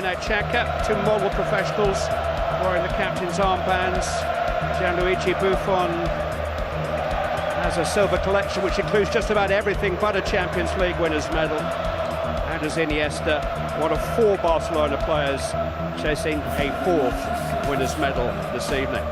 Chaka, two model professionals wearing the captain's armbands. Gianluigi Buffon has a silver collection which includes just about everything but a Champions League winners' medal. And as Iniesta, one of four Barcelona players chasing a fourth winners' medal this evening.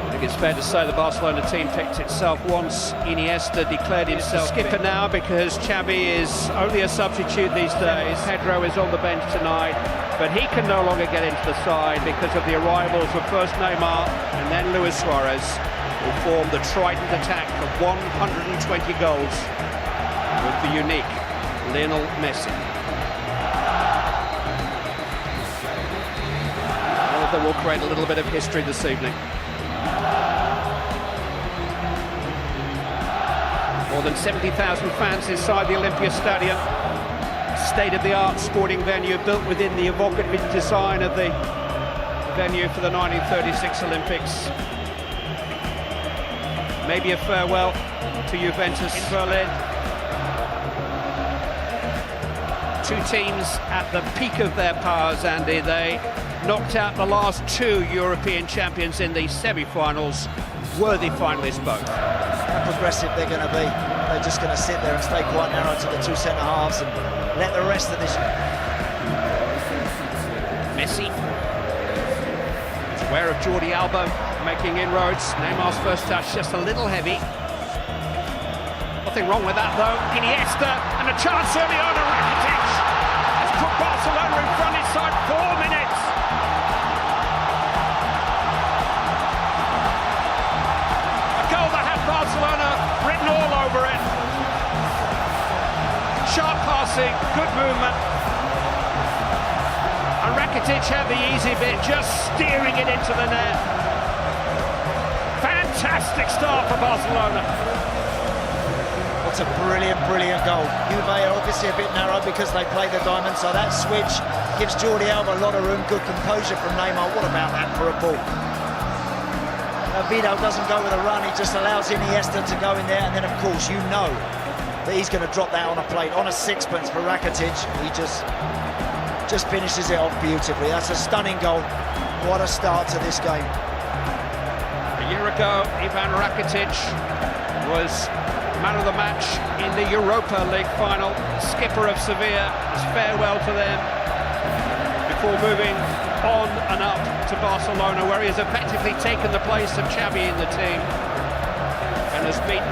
I think it's fair to say the Barcelona team picked itself once Iniesta declared himself skipper now, because Xavi is only a substitute these days. Pedro is on the bench tonight, but he can no longer get into the side because of the arrivals of first Neymar and then Luis Suarez, who form the trident attack of 120 goals with the unique Lionel Messi. All of them will create a little bit of history this evening. More than 70,000 fans inside the Olympia Stadium. State-of-the-art sporting venue built within the evocative design of the venue for the 1936 Olympics. Maybe a farewell to Juventus in Berlin. Two teams at the peak of their powers, Andy. They knocked out the last two European champions in the semi-finals. Worthy finalists both. How progressive they're going to be. They're just going to sit there and stay quite narrow to the two centre-halves and let the rest of this... Messi is aware of Jordi Alba making inroads. Neymar's first touch just a little heavy. Nothing wrong with that though. Iniesta, and a chance early on. Rakitic has put Barcelona in front inside 4 minutes. A goal that had Barcelona written all over it. Sharp passing, good movement. And Rakitic had the easy bit, just steering it into the net. Fantastic start for Barcelona. What's a brilliant, brilliant goal. Juve are obviously a bit narrow because they play the diamond, so that switch gives Jordi Alba a lot of room. Good composure from Neymar. What about that for a ball? Vidal doesn't go with a run, he just allows Iniesta to go in there, and then of course you know that he's going to drop that on a plate, on a sixpence for Rakitic. He just finishes it off beautifully. That's a stunning goal. What a start to this game. A year ago, Ivan Rakitic was man of the match in the Europa League final. Skipper of Sevilla, his farewell to them before moving on and up to Barcelona, where he has effectively taken the place of Xavi in the team and has beaten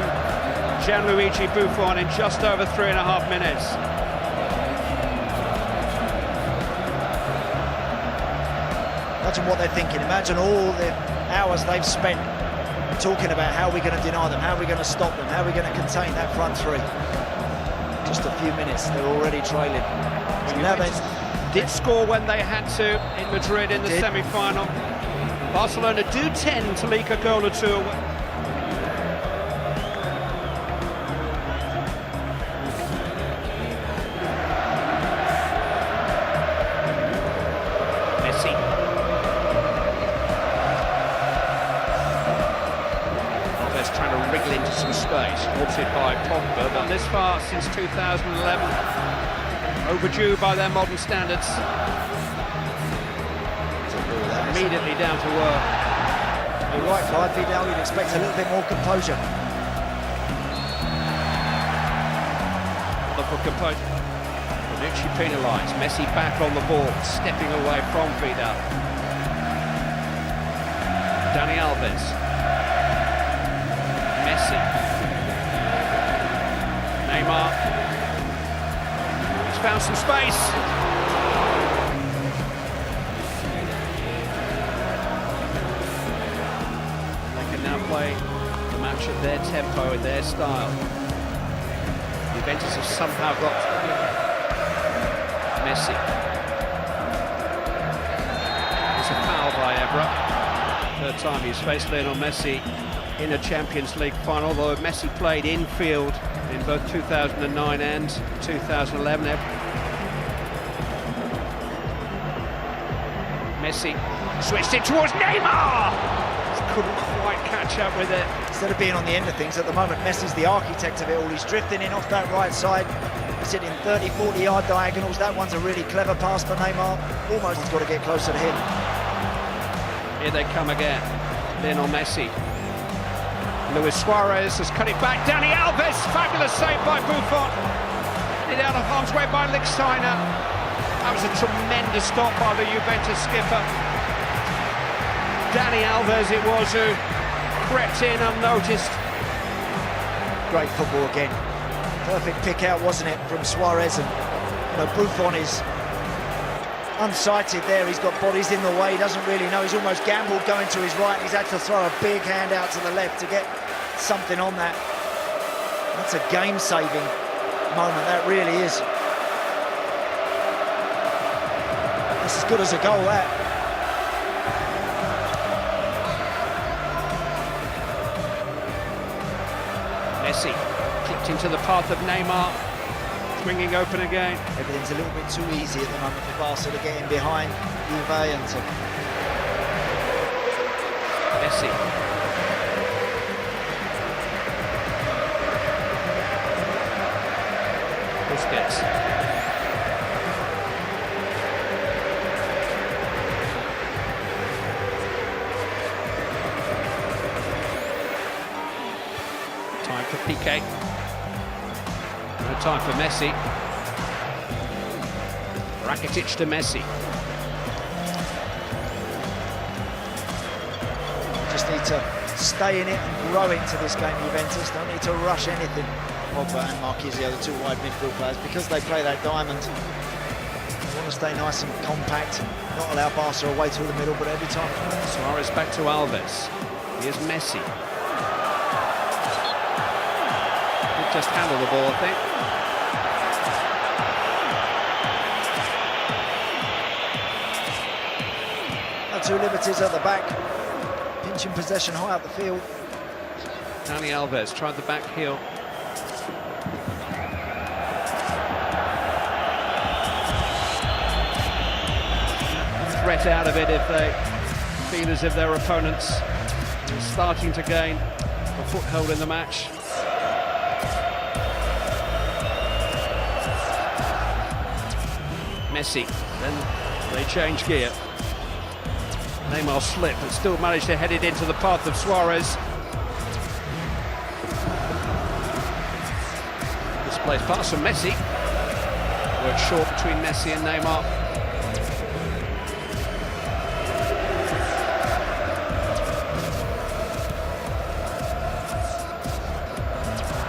Gianluigi Buffon in just over 3.5 minutes. Imagine what they're thinking. Imagine all the hours they've spent talking about how we're going to deny them, how we're going to stop them, how we're going to contain that front three. Just a few minutes, they're already trailing. So now they did score when they had to in Madrid in the semi-final. Barcelona do tend to leak a goal or two away. Messi. Alves trying to wriggle into some space, halted by Pogba, but this far since 2011. Overdue by their modern standards. Immediately down to work. You're right, Clive. Vidal, you'd expect a little bit more composure. For composure. Bonucci penalised. Messi back on the ball, stepping away from Vidal. Dani Alves. Messi. Neymar. Found some space. They can now play the match at their tempo, in their style. Juventus have somehow got Messi. It's a foul by Evra. Third time he's faced Lionel Messi in a Champions League final, although Messi played infield in both 2009 and 2011. Messi switched it towards Neymar! Couldn't quite catch up with it. Instead of being on the end of things, at the moment Messi's the architect of it all. He's drifting in off that right side. He's hitting 30, 40-yard diagonals. That one's a really clever pass for Neymar. Almost has got to get closer to him. Here they come again. Lionel Messi. Luis Suarez has cut it back. Dani Alves, fabulous save by Buffon. It out of harm's way by Lichtsteiner. That was a tremendous stop by the Juventus skipper. Dani Alves it was who crept in unnoticed. Great football again. Perfect pick out, wasn't it, from Suarez? And Buffon is unsighted there. He's got bodies in the way. He doesn't really know. He's almost gambled going to his right. He's had to throw a big hand out to the left to get something on that. That's a game-saving moment. That really is. That's as good as a goal, that. Messi clipped into the path of Neymar, swinging open again. Everything's a little bit too easy at the moment for Barca to get in behind Juve and to... Messi. Busquets. Time for Piqué. No time for Messi. Rakitic to Messi. Just need to stay in it and grow into this game, Juventus. Don't need to rush anything. Pogba and Marquisio, the two wide midfield players, because they play that diamond. They want to stay nice and compact, not allow Barca away through the middle, but every time. Suarez back to Alves. Here's Messi. Just handle the ball, I think. Two liberties at the back, pinching possession high up the field. Dani Alves tried the back heel. Threat out of it if they feel as if their opponents are starting to gain a foothold in the match. Messi, then they change gear. Neymar slipped but still managed to head it into the path of Suarez. Displays pass from Messi. Worked short between Messi and Neymar.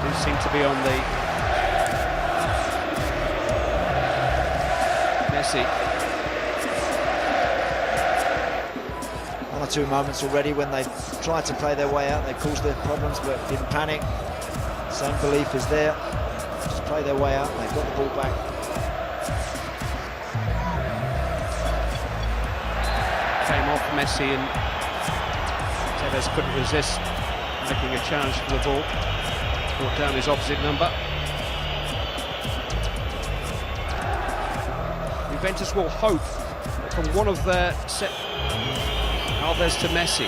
Do seem to be on the Messi. One or two moments already when they tried to play their way out, they caused their problems but didn't panic. Same belief is there. Just play their way out, they've got the ball back. Came off Messi and Tevez couldn't resist making a challenge for the ball. Brought down his opposite number. Juventus will hope from one of their set. Alves to Messi.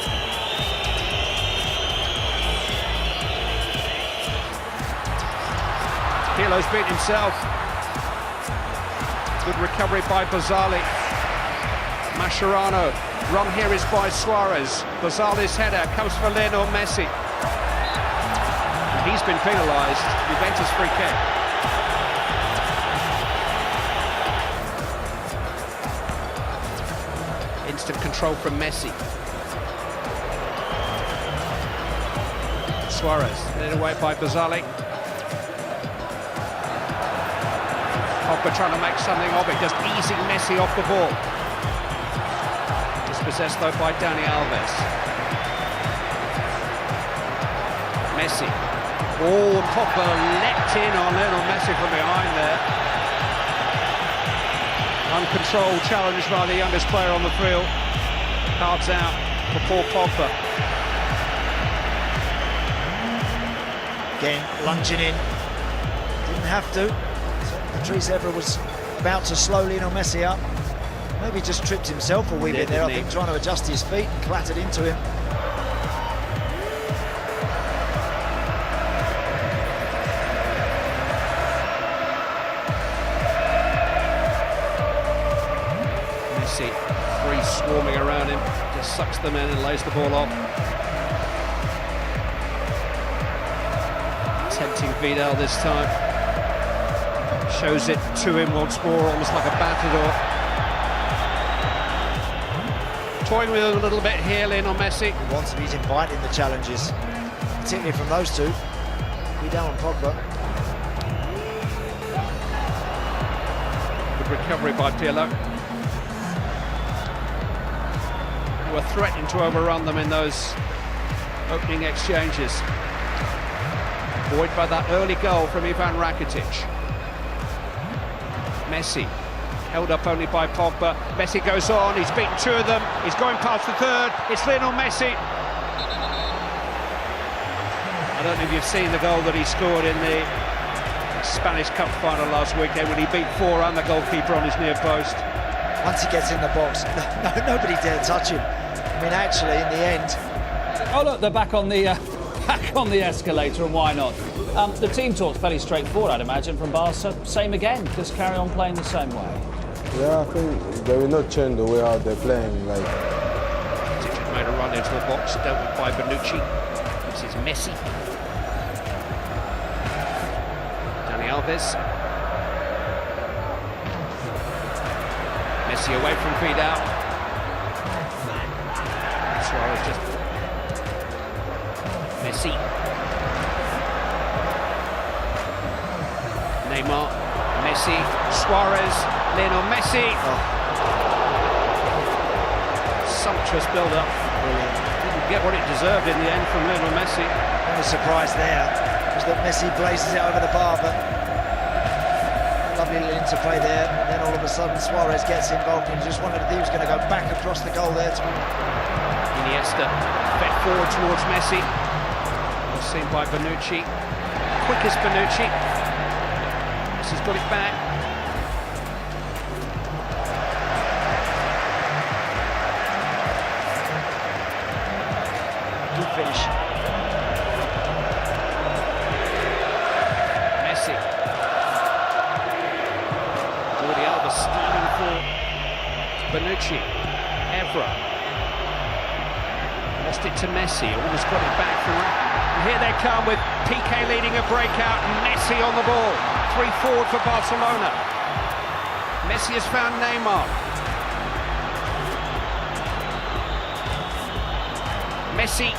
Pirlo's beat himself. Good recovery by Barzali. Mascherano. Run here is by Suarez. Barzali's header comes for Lionel Messi. He's been penalised. Juventus free kick. Instant control from Messi. Suarez, headed away by Barzali. Pogba trying to make something of it, just easing Messi off the ball. Dispossessed though by Dani Alves. Messi. Oh, Pogba leapt in on Lionel Messi from behind there. Uncontrolled challenge by the youngest player on the field. Cards out for Paul Pogba. Again, lunging in. Didn't have to. Patrice Evra was about to slow Lionel Messi up. Maybe just tripped himself a wee bit there, I think, trying to adjust his feet and clattered into him. sucks them in and lays the ball off. Tempting Vidal this time. Shows it to him once more, almost like a matador. Toying with him a little bit here, Lionel Messi. He wants him, he's inviting the challenges, particularly from those two. Vidal and Pogba. Good recovery by Pirlo. Who were threatening to overrun them in those opening exchanges. Buoyed by that early goal from Ivan Rakitic. Messi, held up only by Pogba. Messi goes on, he's beaten two of them, he's going past the third, it's Lionel Messi. I don't know if you've seen the goal that he scored in the Spanish Cup final last weekend when he beat four and the goalkeeper on his near post. Once he gets in the box, nobody dare touch him. I mean, actually, in the end... Oh look, they're back on the escalator, and why not? The team talk's fairly straightforward, I'd imagine, from Barca. Same again, just carry on playing the same way. Yeah, I think they will not change the way how they're playing. Like, Rakitic made a run into the box, dealt with by Bonucci. This is Messi. Dani Alves. Messi away from Vidal. Suarez just... Messi. Neymar. Messi. Suarez. Lionel Messi. Oh. Sumptuous build-up. Didn't get what it deserved in the end from Lionel Messi. Only surprise there was that Messi blazes it over the bar, but lovely little interplay there. And then all of a sudden Suarez gets involved, and he just wondered if he was going to go back across the goal there. Iniesta fed forward towards Messi. Well seen by Bonucci. Quick as Bonucci. Messi's got it back. Good finish. Messi. Jordi Alba steaming for Bonucci. Evra. Lost it to Messi. Almost got it back from... And here they come with Piqué leading a breakout. Messi on the ball. 3 forward for Barcelona. Messi has found Neymar. Messi.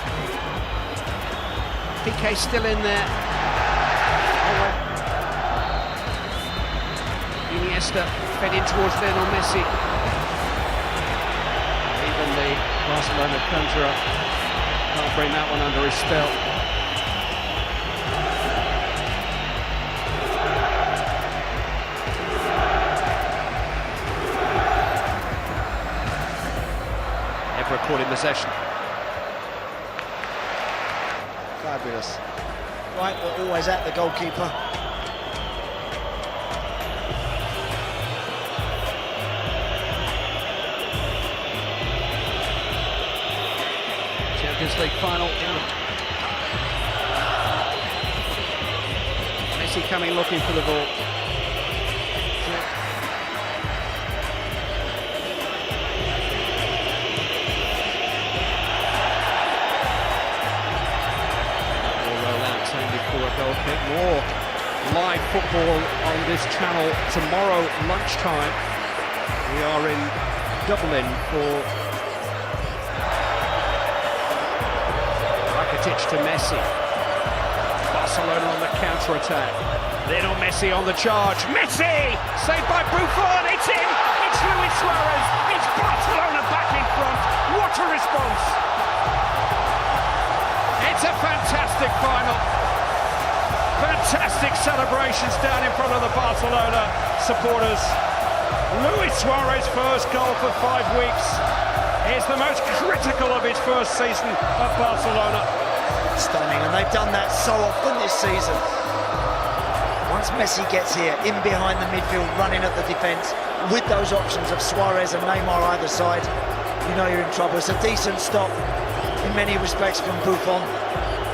Piqué still in there. Iniesta fed in towards Lionel Messi. Even the Barcelona conjurer can't bring that one under his spell. Evra caught in possession. Fabulous. Right, we're always at the goalkeeper. Champions League final. Messi coming looking for the ball. For a goal kick. More live football on this channel tomorrow lunchtime. We are in Dublin for Rakitic to Messi. Barcelona on the counter-attack. Lionel Messi on the charge. Messi! Saved by Buffon. It's in! It's Luis Suarez! It's Barcelona back in front. What a response! It's a fantastic final. Fantastic celebrations down in front of the Barcelona supporters. Luis Suarez first goal for 5 weeks. It's the most critical of his first season at Barcelona. Stunning, and they've done that so often this season. Once Messi gets here, in behind the midfield, running at the defence, with those options of Suarez and Neymar either side, you know you're in trouble. It's a decent stop in many respects from Buffon.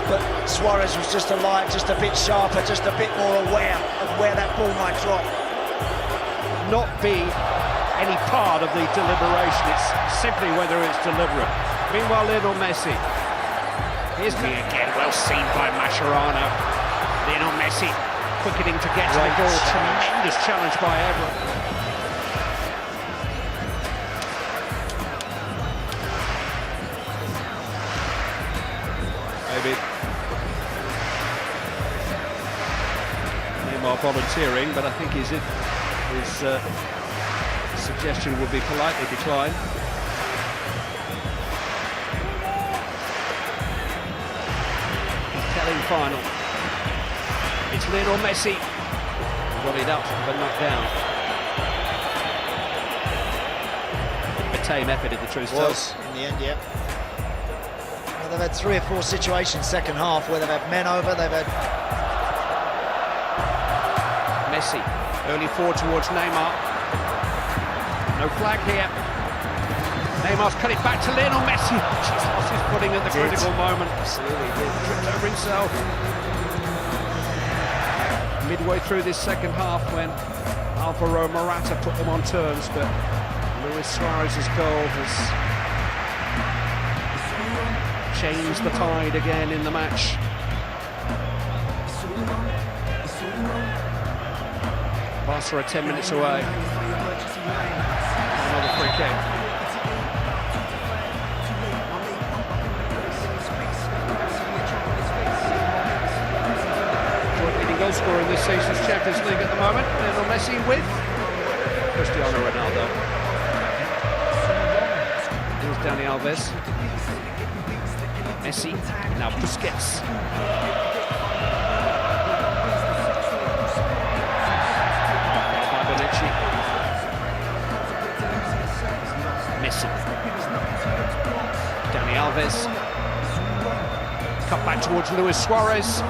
But Suarez was just alive, just a bit sharper, just a bit more aware of where that ball might drop. Not be any part of the deliberation. It's simply whether it's deliberate. Meanwhile, Lionel Messi. Here's me again, well seen by Mascherano. Lionel Messi quickening to get to the goal. Tremendous challenge by Evra. Maybe Neymar volunteering, but I think his suggestion would be politely declined. Telling final. It's Lionel Messi. Volleyed up but knocked down. A tame effort in the truth. Was in the end, yeah. Well, they've had 3 or 4 situations second half where they've had men over, they've had Messi, early forward towards Neymar. No flag here. Neymar's cut it back to Lionel Messi. Just lost his footing at the critical moment. Absolutely did. Tripped over himself. Midway through this second half when Alvaro Morata put them on terms, but Luis Suarez's goal has changed the tide again in the match. Barca are 10 minutes away. Another free kick. Joint leading goal scorer in this season's Champions League at the moment. Lionel Messi with Cristiano Ronaldo. Here's Dani Alves. Messi, now Busquets. Messi. Dani Alves. Cut back towards Luis Suarez.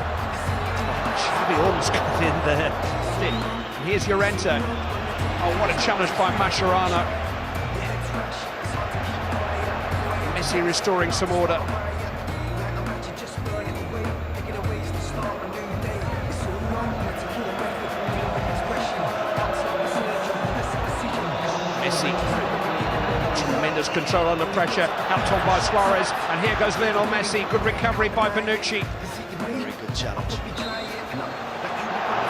Xavi almost got in there. And here's Llorente. Oh, what a challenge by Mascherano. Messi restoring some order. Messi, tremendous control under pressure, helped on by Suarez, and here goes Lionel Messi. Good recovery by Bonucci. Very good challenge. The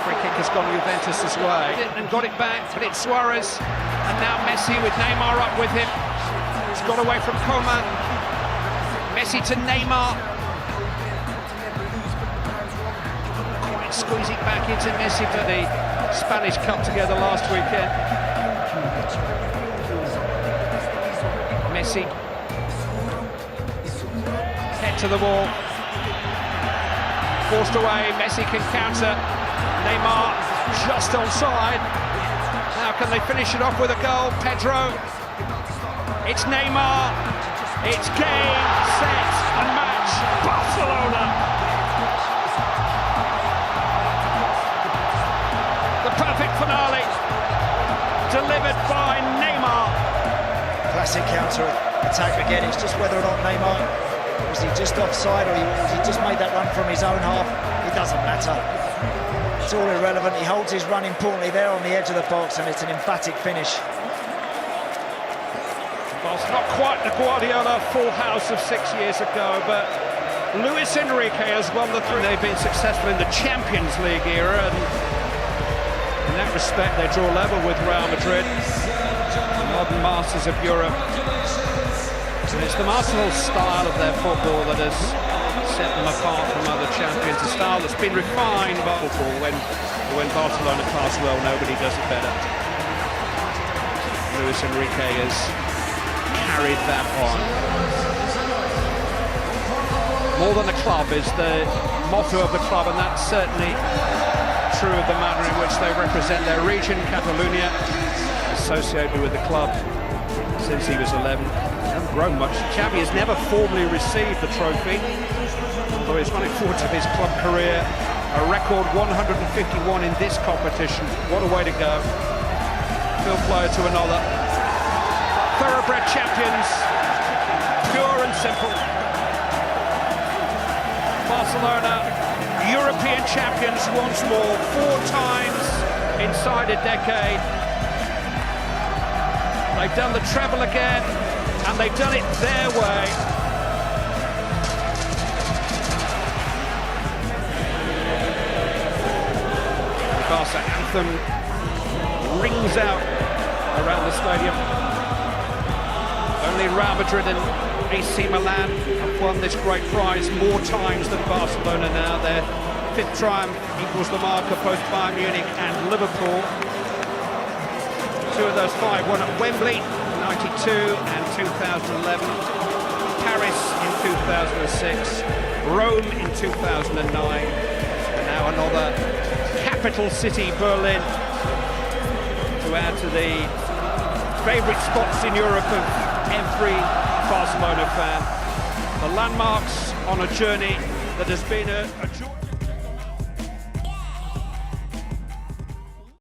free kick has gone Juventus' way and got it back, but it's Suarez, and now Messi with Neymar up with him. He's got away from Coman. Messi to Neymar. Quite squeezing back into Messi for the Spanish Cup together last weekend. Messi, head to the wall, forced away. Messi can counter. Neymar just onside. How can they finish it off with a goal? Pedro. It's Neymar. It's game, set, and match. Barcelona. The perfect finale, delivered by Neymar. Classic counter attack again. It's just whether or not Neymar, was he just offside or was he just made that run from his own half? It doesn't matter. It's all irrelevant. He holds his run importantly there on the edge of the box, and it's an emphatic finish. Well, it's not quite the Guardiola full house of 6 years ago, but Luis Enrique has won the three. They've been successful in the Champions League era, and in that respect they draw level with Real Madrid, modern masters of Europe. And it's the Arsenal style of their football that has set them apart from other champions, a style that's been refined by football. When Barcelona pass well, nobody does it better. Luis Enrique has carried that on. More than a club is the motto of the club, and that's certainly true of the manner in which they represent their region. Catalonia, associated with the club since he was 11. He hasn't grown much. Xavi has never formally received the trophy, although he's running forward to his club career. A record 151 in this competition. What a way to go. Field player to another. Thoroughbred champions, pure and simple. Barcelona, European champions once more, 4 times inside a decade. They've done the treble again, and they've done it their way. The Barca anthem rings out around the stadium. Only Real Madrid and AC Milan have won this great prize more times than Barcelona now. Their 5th triumph equals the mark of both Bayern Munich and Liverpool. 2 of those 5 won at Wembley, 92 and 2011. Paris in 2006, Rome in 2009, and now another capital city, Berlin, to add to the favourite spots in Europe of every Barcelona fan. The landmarks on a journey that has been a joy.